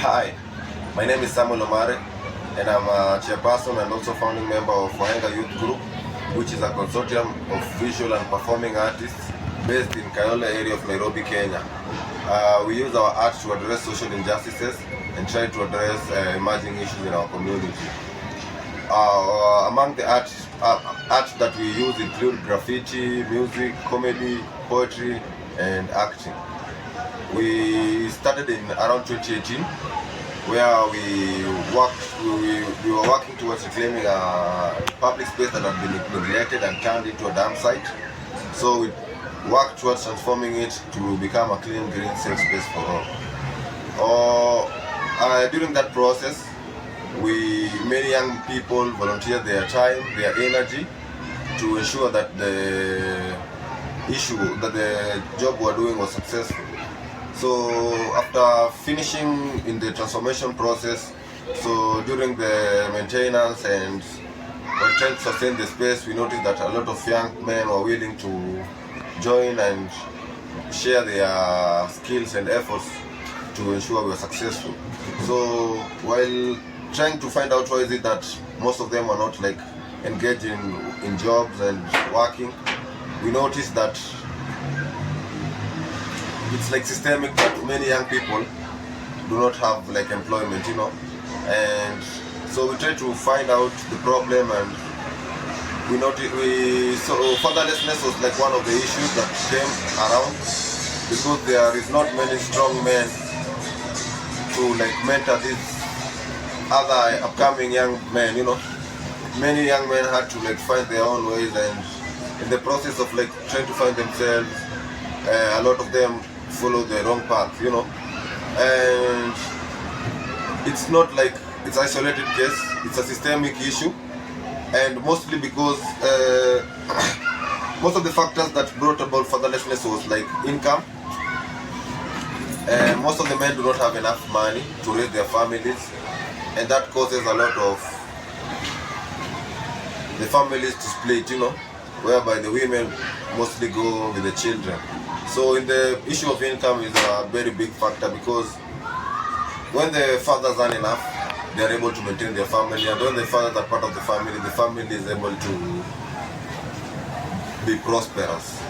Hi, my name is Samuel Omare, and I'm a chairperson and also founding member of OFA Youth Group, which is a consortium of visual and performing artists based in Kayole area of Nairobi, Kenya. We use our art to address social injustices and try to address emerging issues in our community. Among the art that we use include graffiti, music, comedy, poetry, and acting. We started in around 2018, where we were working towards reclaiming a public space that had been neglected and turned into a dump site. So we worked towards transforming it to become a clean, green, safe space for all. During that process, many young people volunteered their time, their energy to ensure that the job we were doing was successful. So after finishing in the transformation process, so during the maintenance and when trying to sustain the space, we noticed that a lot of young men were willing to join and share their skills and efforts to ensure we were successful. So while trying to find out why is it that most of them are not engaged in jobs and working, we noticed that it's systemic, that many young people do not have employment, and so we try to find out the problem, and so fatherlessness was one of the issues that came around, because there is not many strong men to mentor these other upcoming young men. Many young men had to find their own ways, and in the process of trying to find themselves, a lot of them follow the wrong path, and it's not it's isolated case, it's a systemic issue, and mostly because most of the factors that brought about fatherlessness was income. Most of the men do not have enough money to raise their families, and that causes a lot of the families to split, whereby the women mostly go with the children. So in the issue of income is a very big factor, because when the fathers earn enough, they are able to maintain their family, and when the fathers are part of the family is able to be prosperous.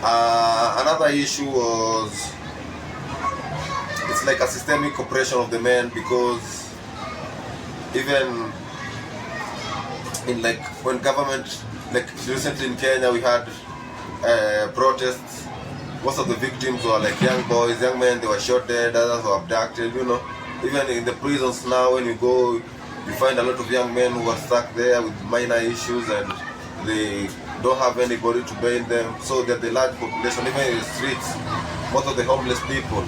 Another issue was it's a systemic oppression of the men, because even in when government, recently in Kenya we had protests. Most of the victims were young boys, young men. They were shot dead, others were abducted, Even in the prisons now, when you go, you find a lot of young men who are stuck there with minor issues, and they don't have anybody to bail them. So that the large population, even in the streets, most of the homeless people,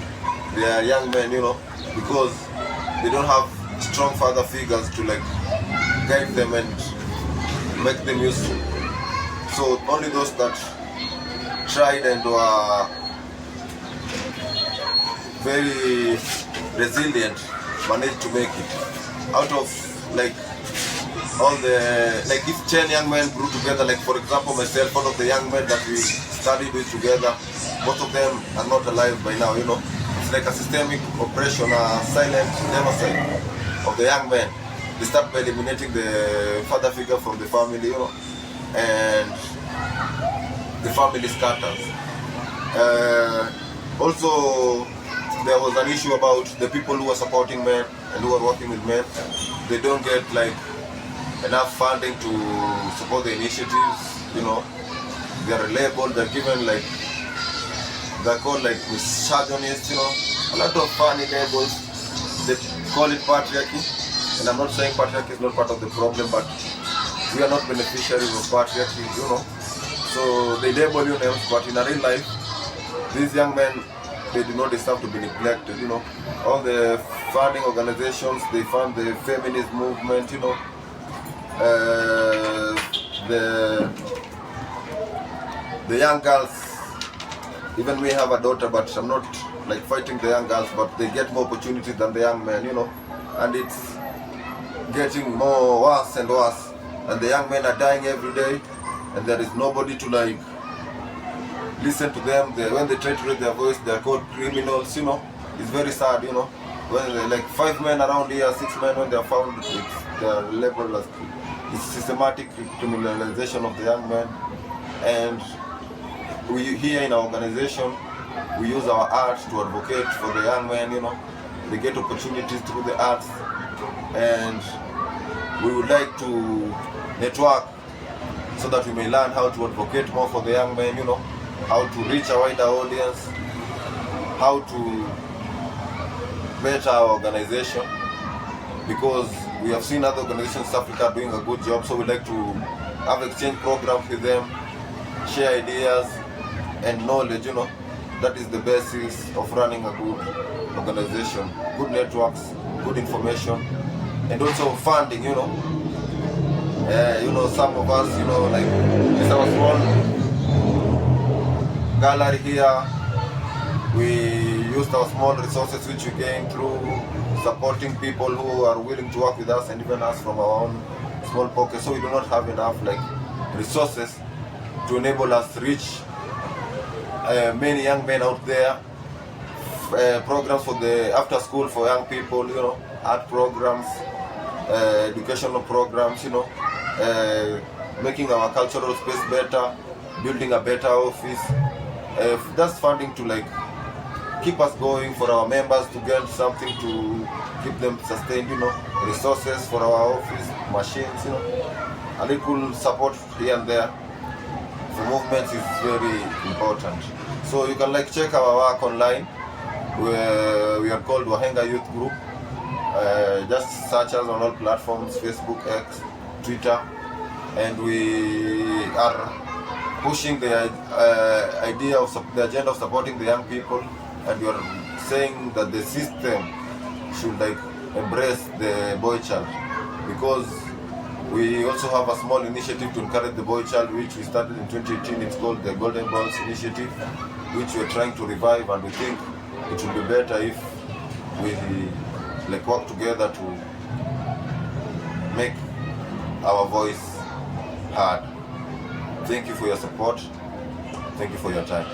they are young men, because they don't have strong father figures to guide them and make them useful. So only those that tried and were very resilient managed to make it. Out of all the if 10 young men grew together, for example myself, all of the young men that we studied with together, most of them are not alive by now. It's a systemic oppression, a silent genocide of the young men. They start by eliminating the father figure from the family, and the family scatters. Also, there was an issue about the people who are supporting men and who are working with men. They don't get enough funding to support the initiatives. They are labeled, they're given they're called misogynists. A lot of funny labels. They call it patriarchy, and I'm not saying patriarchy is not part of the problem, but we are not beneficiaries of patriarchy. So they label you names, but in a real life, these young men, they do not deserve to be neglected. All the funding organizations, they fund the feminist movement. The young girls. Even we have a daughter, but I'm not fighting the young girls, but they get more opportunities than the young men. And it's getting more worse and worse, and the young men are dying every day, and there is nobody to listen to them. When they try to raise their voice, they are called criminals. It's very sad. when like 5 men around here, 6 men, when they are found, it's the level of it's systematic criminalization of the young men. And we here in our organization, we use our art to advocate for the young men, you know. They get opportunities through the arts, and we would like to network so that we may learn how to advocate more for the young men, you know, how to reach a wider audience, how to better our organization, because we have seen other organizations in South Africa doing a good job, so we'd like to have exchange programs with them, share ideas and knowledge, you know. That is the basis of running a good organization, good networks, good information, and also funding, you know. You know, some of us, you know, like it's our small gallery here. We used our small resources which we gained through supporting people who are willing to work with us, and even us from our own small pocket. So we do not have enough like resources to enable us to reach many young men out there. Programs for the after school for young people, you know, art programs, educational programs, you know, making our cultural space better, building a better office. That's funding to like keep us going, for our members to get something to keep them sustained, you know, resources for our office, machines, you know, a little support here and there for movements is very important. So you can like check our work online. We are called OFA Youth Group. Just search us on all platforms, Facebook, X, Twitter, and we are pushing the idea of the agenda of supporting the young people, and we are saying that the system should like embrace the boy child, because we also have a small initiative to encourage the boy child, which we started in 2018. It's called the Golden Balls Initiative, which we're trying to revive, and we think it would be better if we like work together to make our voice heard. Thank you for your support. Thank you for your time.